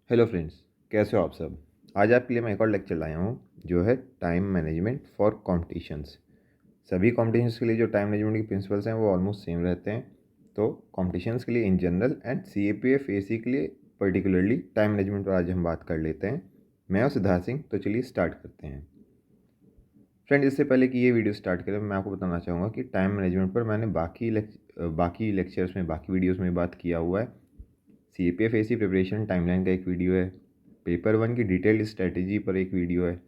Hello friends, कैसे हो आप सब। आज आपके लिए मैं एक और लेक्चर लाया हूँ जो है टाइम मैनेजमेंट फॉर कॉम्पिटिशन्स। सभी कॉम्पिटिशन्स के लिए जो टाइम मैनेजमेंट की प्रिंसिपल्स हैं वो ऑलमोस्ट सेम रहते हैं। तो कॉम्पिटिशन्स के लिए in general and CAPF AC के लिए पर्टिकुलरली टाइम मैनेजमेंट पर आज हम बात कर लेते हैं। मैं और सिद्धार्थ सिंह, तो चलिए स्टार्ट करते हैं। फ्रेंड्स, इससे पहले कि ये वीडियो स्टार्ट करें मैं आपको बताना चाहूँगा कि टाइम मैनेजमेंट पर मैंने बाकी लेक्चर्स में, बाकी वीडियोज़ में बात किया हुआ है। CAPF AC प्रिपरेशन टाइमलाइन का एक वीडियो है, पेपर 1 की डिटेल्ड स्ट्रेटेजी पर एक वीडियो है,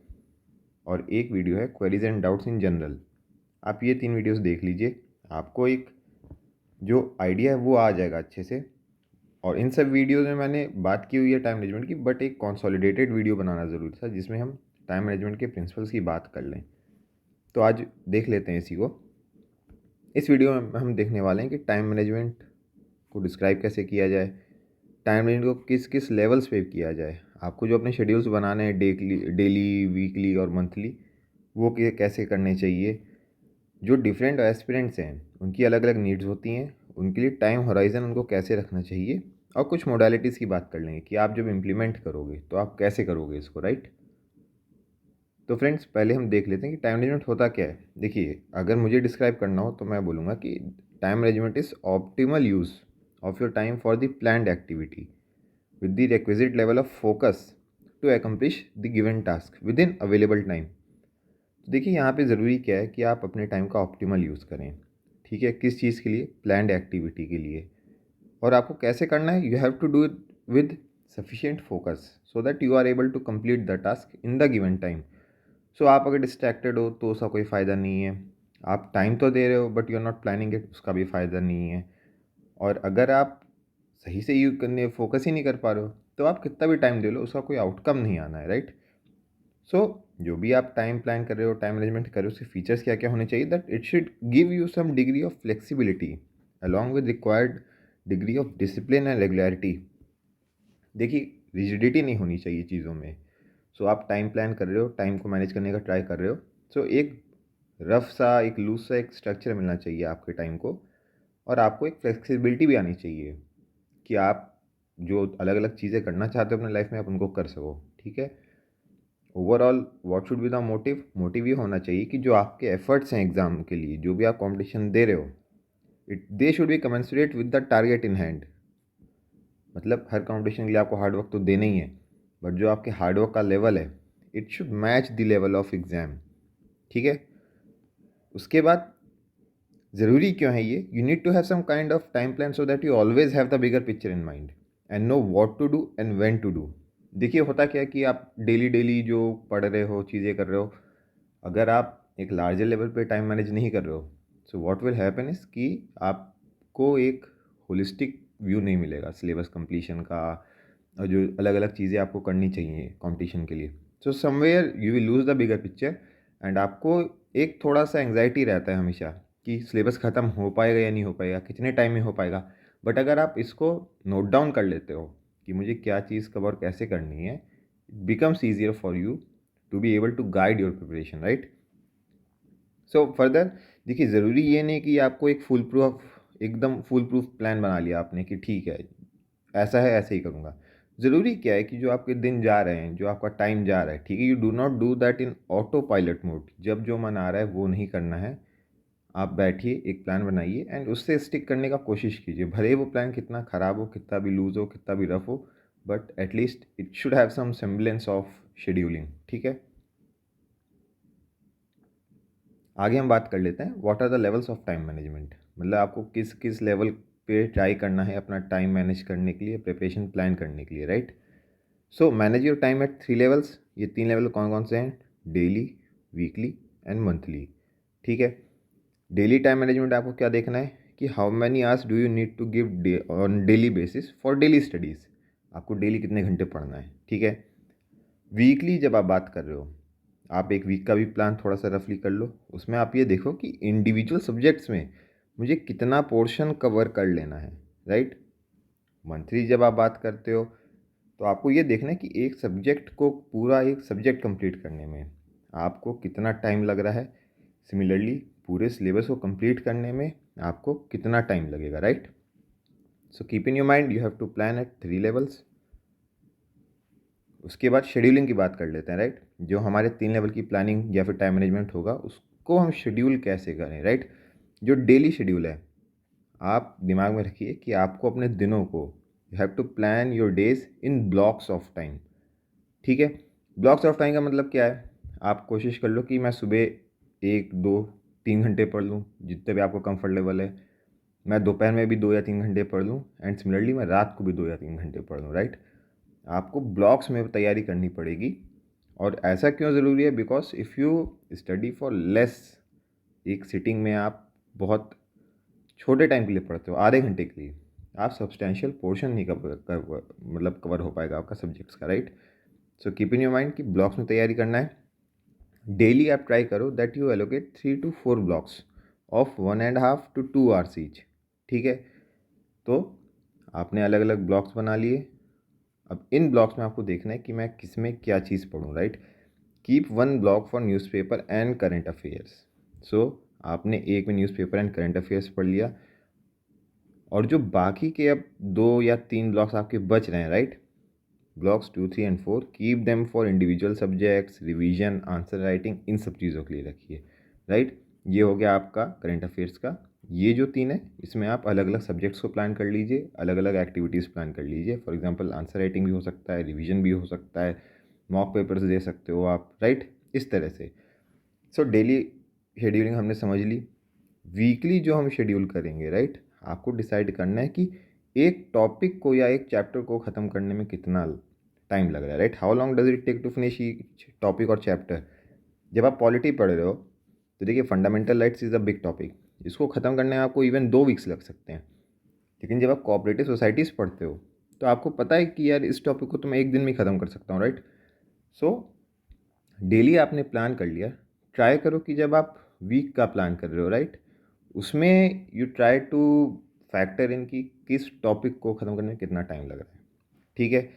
और एक वीडियो है queries and doubts in general. आप ये 3 वीडियोस देख लीजिए, आपको एक जो आइडिया है वो आ जाएगा अच्छे से। और इन सब वीडियोस में मैंने बात की हुई है टाइम मैनेजमेंट की, बट एक कॉन्सोलिडेटेड वीडियो बनाना ज़रूरी था जिसमें हम टाइम मैनेजमेंट के प्रिंसिपल्स की बात कर लें। तो आज देख लेते हैं इसी को। इस वीडियो में हम देखने वाले हैं कि टाइम मैनेजमेंट को डिस्क्राइब कैसे किया जाए, टाइम मैनेजमेंट को किस किस लेवल्स पे किया जाए, आपको जो अपने शेड्यूल्स बनाने हैं डेली वीकली और मंथली, वो कैसे करने चाहिए। जो डिफरेंट एस्पिरेंट्स हैं उनकी अलग अलग नीड्स होती हैं, उनके लिए टाइम होराइजन उनको कैसे रखना चाहिए, और कुछ मोडालिटीज़ की बात कर लेंगे कि आप जब इम्प्लीमेंट करोगे तो आप कैसे करोगे इसको, राइट। तो फ्रेंड्स, पहले हम देख लेते हैं कि टाइम मैनेजमेंट होता क्या है। देखिए, अगर मुझे डिस्क्राइब करना हो तो मैं बोलूँगा कि time management is optimal use of your time for the planned activity with the requisite level of focus to accomplish the given task within available time। तो देखिए, यहाँ पे ज़रूरी क्या है कि आप अपने टाइम का ऑप्टिमल यूज़ करें। ठीक है, किस चीज़ के लिए? प्लान्ड एक्टिविटी के लिए। और आपको कैसे करना है? You have to do it with sufficient focus so that you are able to complete the task in the given time. So आप अगर डिस्ट्रैक्टेड हो तो उसका कोई फ़ायदा नहीं है। आप टाइम तो दे रहे हो but you are not planning it, उसका भी फ़ायदा नहीं है। और अगर आप सही से यूज करने फोकस ही नहीं कर पा रहे हो तो आप कितना भी टाइम दे लो उसका कोई आउटकम नहीं आना है, राइट। सो जो भी आप टाइम प्लान कर रहे हो, टाइम मैनेजमेंट कर रहे हो, उसके फीचर्स क्या क्या होने चाहिए? That it should give you some degree of flexibility along with required degree of discipline and regularity. देखिए, रिजिडिटी नहीं होनी चाहिए चीज़ों में। सो आप टाइम प्लान कर रहे हो, टाइम को मैनेज करने का ट्राई कर रहे हो, सो एक रफ सा, एक लूज सा एक स्ट्रक्चर मिलना चाहिए आपके टाइम को। और आपको एक फ्लेक्सिबिलिटी भी आनी चाहिए कि आप जो अलग अलग चीज़ें करना चाहते हो अपने लाइफ में आप उनको कर सको, ठीक है। Overall what should be the motive? Motive ये होना चाहिए कि जो आपके एफर्ट्स हैं एग्ज़ाम के लिए, जो भी आप कंपटीशन दे रहे हो, it they should be commensurate with the target in hand. मतलब हर कंपटीशन के लिए आपको हार्ड वर्क तो देना ही है, बट जो आपके हार्ड वर्क का लेवल है it should match the level of exam, ठीक है। उसके बाद ज़रूरी क्यों है ये? You need to have some kind of time plan so that you always have the bigger picture in mind and know what to do and when to do. देखिए, होता क्या है कि आप डेली डेली जो पढ़ रहे हो, चीज़ें कर रहे हो, अगर आप एक लार्जर लेवल पे टाइम मैनेज नहीं कर रहे हो, so what will happen is कि आपको एक होलिस्टिक व्यू नहीं मिलेगा सिलेबस कंप्लीशन का, और जो अलग अलग चीज़ें आपको करनी चाहिए कंपटीशन के लिए। So somewhere you will lose the bigger picture, and आपको एक थोड़ा सा एंग्जाइटी रहता है हमेशा कि सिलेबस ख़त्म हो पाएगा या नहीं हो पाएगा, कितने टाइम में हो पाएगा। बट अगर आप इसको नोट डाउन कर लेते हो कि मुझे क्या चीज़ कवर कैसे करनी है, it becomes easier for you to be able to guide your preparation, right. So further देखिए, ज़रूरी ये नहीं कि आपको एक एकदम फुल प्रूफ प्लान बना लिया आपने कि ठीक है ऐसे ही करूँगा। ज़रूरी क्या है कि जो आपके दिन जा रहे हैं, जो आपका टाइम जा रहा है, ठीक है, you do not do that in auto pilot mode. जब जो मन आ रहा है वो नहीं करना है। आप बैठिए, एक प्लान बनाइए एंड उससे स्टिक करने का कोशिश कीजिए, भले ही वो प्लान कितना ख़राब हो, कितना भी लूज़ हो, कितना भी रफ हो, but at least it should have some semblance of scheduling, ठीक है। आगे हम बात कर लेते हैं what are the levels of time management. मतलब आपको किस किस लेवल पे ट्राई करना है अपना टाइम मैनेज करने के लिए, प्रिपरेशन प्लान करने के लिए, right. So manage your time at 3 levels. ये 3 लेवल कौन कौन से हैं? डेली, वीकली एंड मंथली, ठीक है। डेली टाइम मैनेजमेंट आपको क्या देखना है कि how many hours do you need to give on daily basis for daily studies. आपको डेली कितने घंटे पढ़ना है, ठीक है। वीकली जब आप बात कर रहे हो, आप एक वीक का भी प्लान थोड़ा सा रफली कर लो। उसमें आप ये देखो कि इंडिविजुअल सब्जेक्ट्स में मुझे कितना पोर्शन कवर कर लेना है, राइट। मंथली जब आप बात करते हो तो आपको ये देखना है कि एक सब्जेक्ट को, पूरा एक सब्जेक्ट कंप्लीट करने में आपको कितना टाइम लग रहा है। सिमिलरली पूरे सिलेबस को कंप्लीट करने में आपको कितना टाइम लगेगा, right. So keep in your mind you have to plan at 3 levels. उसके बाद शेड्यूलिंग की बात कर लेते हैं, राइट। जो हमारे 3 लेवल की प्लानिंग या फिर टाइम मैनेजमेंट होगा उसको हम शेड्यूल कैसे करें, राइट। जो डेली शेड्यूल है, आप दिमाग में रखिए कि आपको अपने दिनों को, you have to plan your days in blocks of time, ठीक है। ब्लॉक्स ऑफ टाइम का मतलब क्या है, आप कोशिश कर लो कि मैं सुबह 1 2 3 घंटे पढ़ लूँ, जितने भी आपको कंफर्टेबल है। मैं दोपहर में भी 2 या 3 घंटे पढ़ लूँ, एंड सिमिलरली मैं रात को भी 2 या 3 घंटे पढ़ लूँ, राइट। आपको ब्लॉक्स में तैयारी करनी पड़ेगी। और ऐसा क्यों ज़रूरी है, because if you study for less, एक सिटिंग में आप बहुत छोटे टाइम के लिए पढ़ते हो, आधे घंटे के लिए, आप सब्सटेंशियल पोर्शन नहीं मतलब कवर हो पाएगा आपका सब्जेक्ट्स का, right. So keep in your mind कि ब्लॉक्स में तैयारी करना है। डेली आप ट्राई करो that you allocate 3 to 4 blocks of 1.5 to 2 hours each, ठीक है। तो आपने अलग अलग ब्लॉक्स बना लिए। अब इन ब्लॉक्स में आपको देखना है कि मैं किस में क्या चीज़ पढूँ, right. Keep 1 block for newspaper and current affairs. So आपने एक में न्यूज़पेपर एंड करंट अफेयर्स पढ़ लिया, और जो बाकी के अब 2 या 3 ब्लॉक्स आपके बच रहे हैं, right, blocks 2 3 and 4, keep them for individual subjects, revision, answer writing, इन सब चीज़ों के लिए रखिए, राइट। ये हो गया आपका करंट अफेयर्स का। ये जो 3 है, इसमें आप अलग अलग सब्जेक्ट्स को प्लान कर लीजिए, अलग अलग एक्टिविटीज़ प्लान कर लीजिए। फॉर एग्जांपल आंसर राइटिंग भी हो सकता है, रिवीजन भी हो सकता है, मॉक पेपर्स दे सकते हो आप, राइट, इस तरह से। सो डेली शेड्यूलिंग हमने समझ ली। वीकली जो हम शेड्यूल करेंगे, राइट, आपको डिसाइड करना है कि एक टॉपिक को या एक चैप्टर को ख़त्म करने में कितना टाइम लग रहा है, right. How long does it take to finish each topic और चैप्टर। जब आप पॉलिटी पढ़ रहे हो तो देखिए, fundamental rights is a big topic, इसको ख़त्म करने में आपको इवन 2 वीक्स लग सकते हैं। लेकिन जब आप कोऑपरेटिव सोसाइटीज़ पढ़ते हो तो आपको पता है कि यार इस टॉपिक को तो मैं एक दिन में ख़त्म कर सकता हूँ, राइट। सो डेली आपने प्लान कर लिया, ट्राई करो कि जब आप वीक का प्लान कर रहे हो, राइट, उसमें you try two factor in कि किस टॉपिक को ख़त्म करने में कितना टाइम लग रहा है, ठीक है।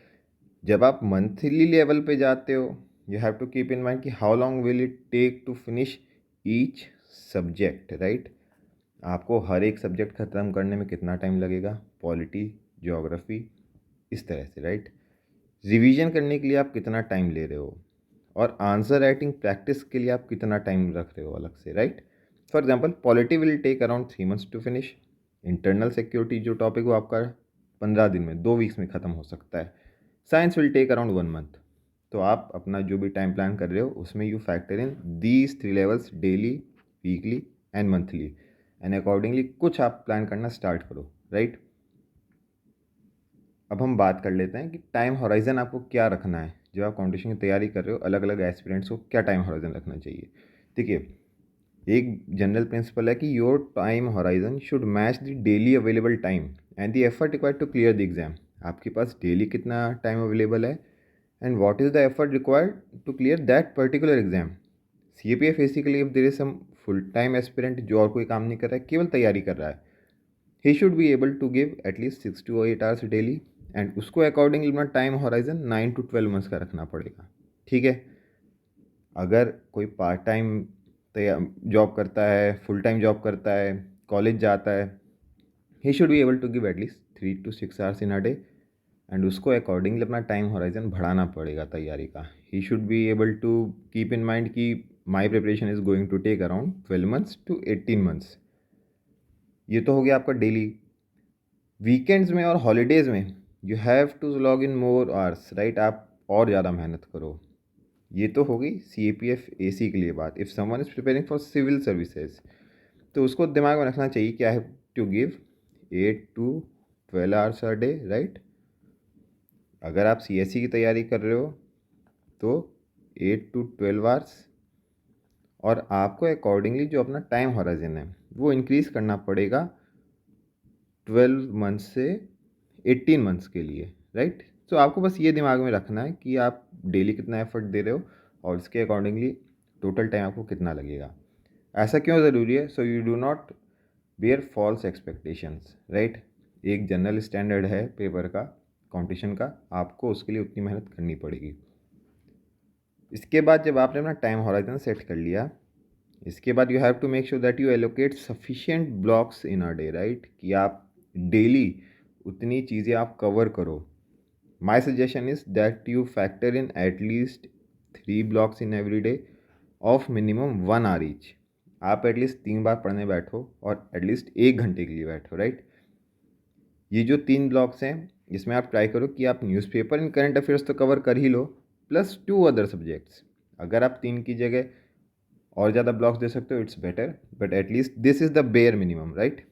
जब आप मंथली लेवल पे जाते हो, you have to keep in mind कि how long will it take to finish each subject, right. आपको हर एक सब्जेक्ट ख़त्म करने में कितना टाइम लगेगा, पॉलिटी, ज्योग्राफी, इस तरह से, राइट। रिवीजन करने के लिए आप कितना टाइम ले रहे हो, और आंसर राइटिंग प्रैक्टिस के लिए आप कितना टाइम रख रहे हो अलग से, right. For example polity will take around 3 months to finish. Internal security जो टॉपिक वो आपका 15 दिन में, 2 वीक्स में ख़त्म हो सकता है। Science will take around 1 month। तो आप अपना जो भी टाइम प्लान कर रहे हो उसमें you factor in these 3 levels, daily, weekly and monthly, and accordingly कुछ आप प्लान करना स्टार्ट करो, राइट। अब हम बात कर लेते हैं कि टाइम हॉराइजन आपको क्या रखना है। जब आप कॉम्पिटिशन की तैयारी कर रहे हो, अलग अलग एस्पिरेंट्स को क्या टाइम हॉराइजन रखना चाहिए। देखिए, एक जनरल प्रिंसिपल है कि your time horizon should match the daily available time and the effort required to clear the exam. आपके पास डेली कितना टाइम अवेलेबल है, and what is the effort required to clear that particular exam. CAPF basically if there is some full time aspirant जो और कोई काम नहीं कर रहा है, केवल तैयारी कर रहा है, he should be able to give at least 6 to 8 hours daily, and उसको अकॉर्डिंगली अपना टाइम हॉराइजन 9 to 12 months का रखना पड़ेगा, ठीक है। अगर कोई पार्ट टाइम जॉब करता है, फुल टाइम जॉब करता है, कॉलेज जाता है, he should be able to give at least 3 to 6 hours in a day, and उसको अकॉर्डिंगली अपना टाइम हॉराइजन बढ़ाना पड़ेगा तैयारी का। He should be able to keep in mind कि my preparation is going to take around 12 months to 18 months। ये तो हो गया आपका डेली। वीकेंड्स में और हॉलीडेज़ में you have to log in more hours, right, आप और ज़्यादा मेहनत करो। ये तो हो गई CAPF AC के लिए बात। If someone is preparing for civil services, तो उसको दिमाग में रखना चाहिए कि I have to give 8 to 12 hours a day, right. अगर आप CSE की तैयारी कर रहे हो तो 8 to 12 hours, और आपको अकॉर्डिंगली जो अपना टाइम हॉराइजन है वो इंक्रीज़ करना पड़ेगा 12 months से 18 months के लिए, राइट। तो आपको बस ये दिमाग में रखना है कि आप डेली कितना एफर्ट दे रहे हो, और उसके अकॉर्डिंगली टोटल टाइम आपको कितना लगेगा। ऐसा क्यों ज़रूरी है, so you do not bear false expectations, right. एक जनरल स्टैंडर्ड है पेपर का, कंपटीशन का, आपको उसके लिए उतनी मेहनत करनी पड़ेगी। इसके बाद जब आपने अपना टाइम हॉराइजन सेट कर लिया, इसके बाद you have to make sure that you allocate sufficient blocks in a day, right, कि आप डेली उतनी चीज़ें आप कवर करो। My suggestion is that you factor in at least 3 blocks in every day of minimum 1 hour each. आप at least 3 बार पढ़ने बैठो और एटलीस्ट 1 घंटे के लिए बैठो, राइट। ये जो 3 ब्लॉक्स हैं इसमें आप ट्राई करो कि आप न्यूज़पेपर एंड करंट अफेयर्स तो कवर कर ही लो, प्लस 2 अदर सब्जेक्ट्स। अगर आप 3 की जगह और ज़्यादा ब्लॉक्स दे सकते हो it's better, but at least this is the bare minimum, right.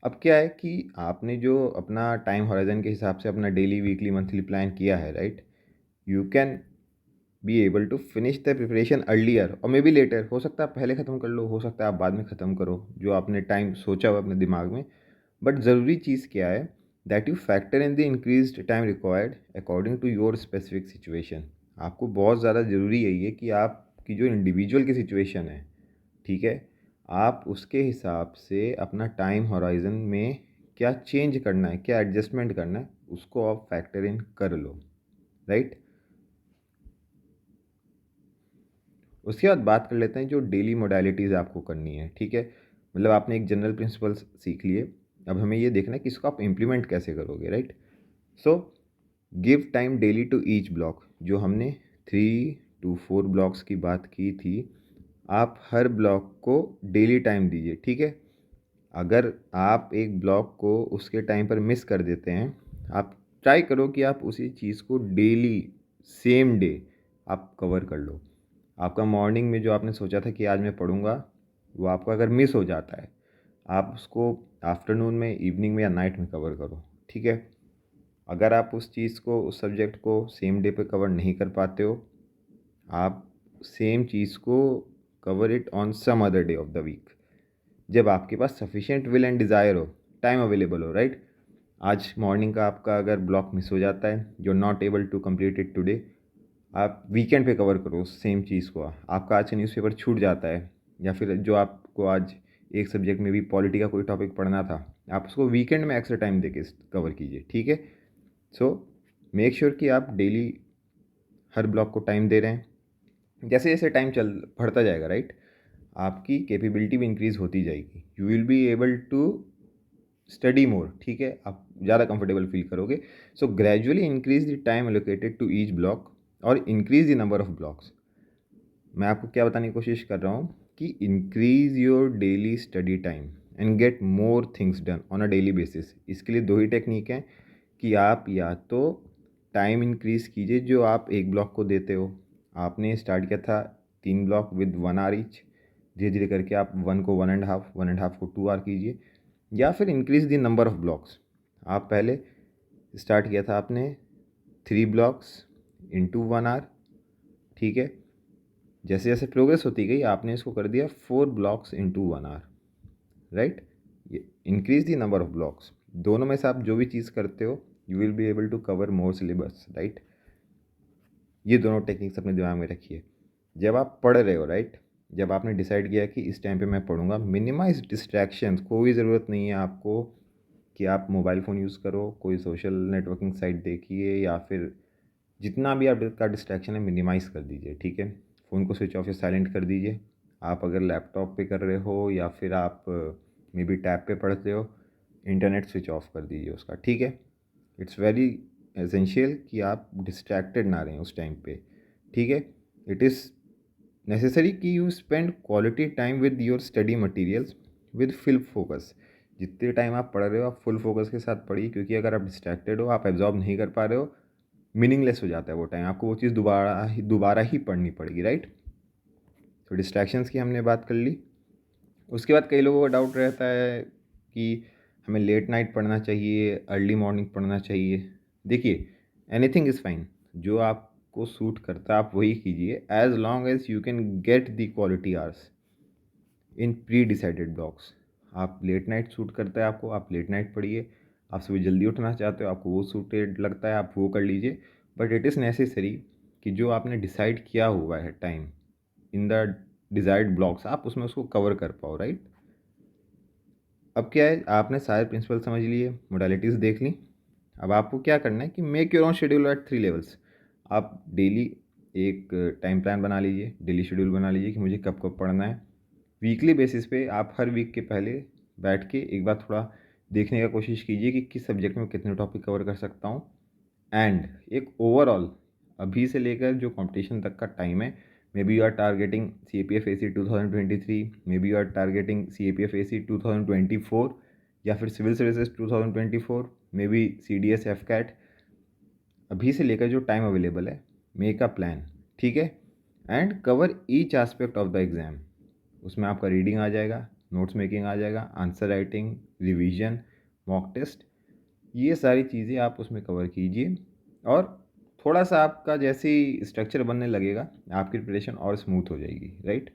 अब क्या है कि आपने जो अपना टाइम हॉराइजन के हिसाब से अपना डेली वीकली मंथली प्लान किया है, right, you can be able to finish the preparation earlier और मे बी लेटर। हो सकता है आप पहले ख़त्म कर लो, हो सकता है आप बाद में ख़त्म करो जो आपने टाइम सोचा हुआ अपने दिमाग में। बट ज़रूरी चीज़ क्या है that you factor in the increase time required according to your specific situation. आपको बहुत ज़्यादा ज़रूरी है ये कि आपकी जो इंडिविजुअल की सिचुएशन है, ठीक है, आप उसके हिसाब से अपना टाइम हॉराइजन में क्या चेंज करना है, क्या एडजस्टमेंट करना है, उसको आप फैक्टर इन कर लो, राइट। उसके बाद बात कर लेते हैं जो डेली मोडालिटीज़ आपको करनी है, ठीक है। मतलब आपने एक जनरल प्रिंसिपल्स सीख लिए, अब हमें ये देखना है कि इसको आप इम्प्लीमेंट कैसे करोगे, right. So give time daily to each block. जो हमने 3 to 4 ब्लॉक्स की बात की थी, आप हर ब्लॉक को डेली टाइम दीजिए, ठीक है। अगर आप एक ब्लॉक को उसके टाइम पर मिस कर देते हैं, आप ट्राई करो कि आप उसी चीज़ को डेली सेम डे आप कवर कर लो। आपका मॉर्निंग में जो आपने सोचा था कि आज मैं पढ़ूंगा, वो आपका अगर मिस हो जाता है, आप उसको आफ्टरनून में, इवनिंग में या नाइट में कवर करो, ठीक है। अगर आप उस चीज़ को, उस सब्जेक्ट को सेम डे पे कवर नहीं कर पाते हो, आप सेम चीज़ को cover it on some other day of the week, जब आपके पास सफिशिएंट विल एंड डिज़ायर हो, टाइम अवेलेबल हो, राइट। आज मॉर्निंग का आपका अगर ब्लॉक मिस हो जाता है, you are not able to complete it today, आप वीकेंड पे कवर करो सेम चीज़ को। आपका आज से न्यूज़पेपर छूट जाता है, या फिर जो आपको आज एक सब्जेक्ट में भी पॉलिटी का कोई टॉपिक पढ़ना था, आप उसको वीकेंड में एक्स्ट्रा टाइम देके कवर कीजिए, ठीक है। सो मेक श्योर कि आप डेली हर ब्लॉक को टाइम दे रहे हैं। जैसे जैसे टाइम चल बढ़ता जाएगा, राइट, आपकी कैपेबिलिटी भी इंक्रीज़ होती जाएगी, you will be able to study more, ठीक है, आप ज़्यादा कंफर्टेबल फील करोगे। So gradually increase the time allocated to each block और increase the number of blocks. मैं आपको क्या बताने की कोशिश कर रहा हूँ कि increase your daily study time and get more things done on a daily basis. इसके लिए दो ही टेक्निक हैं कि आप या तो टाइम इंक्रीज़ कीजिए जो आप एक ब्लॉक को देते हो। आपने स्टार्ट किया था 3 ब्लॉक विद 1 आवर ईच, धीरे धीरे करके आप 1 को 1.5, 1.5 को 2 आवर कीजिए, या फिर increase the number of blocks. आप पहले स्टार्ट किया था आपने 3 ब्लॉक्स इंटू 1 आवर, ठीक है। जैसे जैसे प्रोग्रेस होती गई आपने इसको कर दिया 4 ब्लॉक्स इंटू 1 आवर, राइट। ये increase the number of blocks, दोनों में से आप जो भी चीज़ करते हो you will be able to cover more syllabus, right. ये दोनों टेक्निक्स अपने दिमाग में रखिए जब आप पढ़ रहे हो, राइट। जब आपने डिसाइड किया कि इस टाइम पे मैं पढ़ूंगा, मिनिमाइज डिस्ट्रैक्शंस। कोई ज़रूरत नहीं है आपको कि आप मोबाइल फ़ोन यूज़ करो, कोई सोशल नेटवर्किंग साइट देखिए, या फिर जितना भी आपका डिस्ट्रैक्शन है मिनिमाइज़ कर दीजिए, ठीक है। फ़ोन को स्विच ऑफ या साइलेंट कर दीजिए। आप अगर लैपटॉप पे कर रहे हो या फिर आप मे बी टैब पे पढ़ते हो, इंटरनेट स्विच ऑफ कर दीजिए उसका, ठीक है। इट्स वेरी एसेंशियल कि आप डिस्ट्रैक्टेड ना रहें उस टाइम पे, ठीक है। इट इज़ नेसेसरी कि you spend quality time with your study materials with full focus. जितने टाइम आप पढ़ रहे हो आप फुल फोकस के साथ पढ़िए, क्योंकि अगर आप डिस्ट्रैक्टेड हो, आप एब्जॉर्ब नहीं कर पा रहे हो, मीनिंगलेस हो जाता है वो टाइम, आपको वो चीज़ दोबारा ही पढ़नी पड़ेगी, राइट। तो डिस्ट्रैक्शंस की हमने बात कर ली। उसके बाद कई लोगों का डाउट रहता है कि हमें लेट नाइट पढ़ना चाहिए, अर्ली मॉर्निंग पढ़ना चाहिए। देखिए, एनीथिंग इज़ फाइन, जो आपको सूट करता है आप वही कीजिए, as long as you can get the quality hours in pre decided blocks. आप लेट नाइट सूट करता है आपको, आप लेट नाइट पढ़िए। आप सुबह जल्दी उठना चाहते हो, आपको वो सूटेड लगता है, आप वो कर लीजिए। बट इट इज़ नेसेसरी कि जो आपने डिसाइड किया हुआ है time in the desired blocks, आप उसमें उसको कवर कर पाओ, राइट। अब क्या है, आपने सारे प्रिंसिपल समझ लिए, मोडालिटीज़ देख ली। अब आपको क्या करना है कि make your own schedule at 3 levels. आप डेली एक टाइम प्लान बना लीजिए, डेली शेड्यूल बना लीजिए कि मुझे कब कब पढ़ना है। वीकली बेसिस पे आप हर वीक के पहले बैठ के एक बार थोड़ा देखने का कोशिश कीजिए कि किस सब्जेक्ट में कितने टॉपिक कवर कर सकता हूँ, एंड एक ओवरऑल अभी से लेकर जो कंपटीशन तक का टाइम है, maybe you are targeting CAPF AC 2023, maybe you are targeting CAPF AC 2024, या फिर civil services 2024, maybe CDS FCAT, अभी से लेकर जो टाइम अवेलेबल है, मेक अ प्लान, ठीक है, and cover each aspect of the exam. उसमें आपका रीडिंग आ जाएगा, नोट्स मेकिंग आ जाएगा, answer writing, revision, mock test, ये सारी चीज़ें आप उसमें कवर कीजिए, और थोड़ा सा आपका जैसे ही स्ट्रक्चर बनने लगेगा आपकी प्रिपरेशन और स्मूथ हो जाएगी, राइट।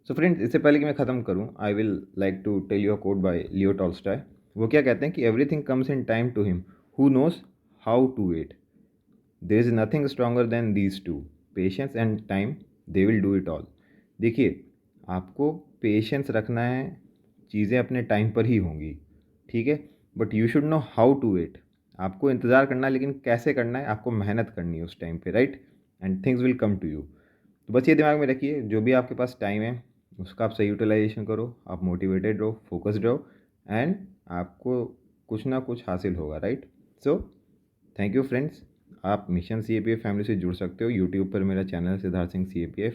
सो फ्रेंड्स, इससे पहले कि मैं ख़त्म करूं, I will like to tell you a quote by Leo Tolstoy. वो क्या कहते हैं कि everything comes in time to him who knows how to wait, there is nothing stronger than these two, patience and time, they will do it all. देखिए, आपको patience रखना है, चीज़ें अपने टाइम पर ही होंगी, ठीक है, but you should know how to wait. आपको इंतज़ार करना है, लेकिन कैसे करना है, आपको मेहनत करनी है उस टाइम पे, right, and things will come to you. तो बस ये दिमाग में रखिए, जो भी आपके पास टाइम है उसका आप सही यूटिलाइजेशन करो, आप मोटिवेटेड रहो, फोकस्ड रहो, एंड आपको कुछ ना कुछ हासिल होगा, right. So thank you friends. आप मिशन CAPF फैमिली से जुड़ सकते हो। यूट्यूब पर मेरा channel Siddharth Singh CAPF,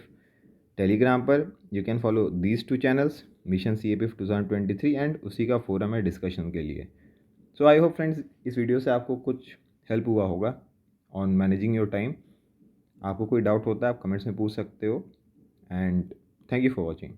Telegram पर you can follow these 2 channels, mission CAPF 2023, and उसी का फोरम है डिस्कशन के लिए। सो आई होप फ्रेंड्स, इस वीडियो से आपको कुछ हेल्प हुआ होगा ऑन मैनेजिंग योर टाइम। आपको कोई डाउट होता है आप कमेंट्स में पूछ सकते हो, and thank you for watching.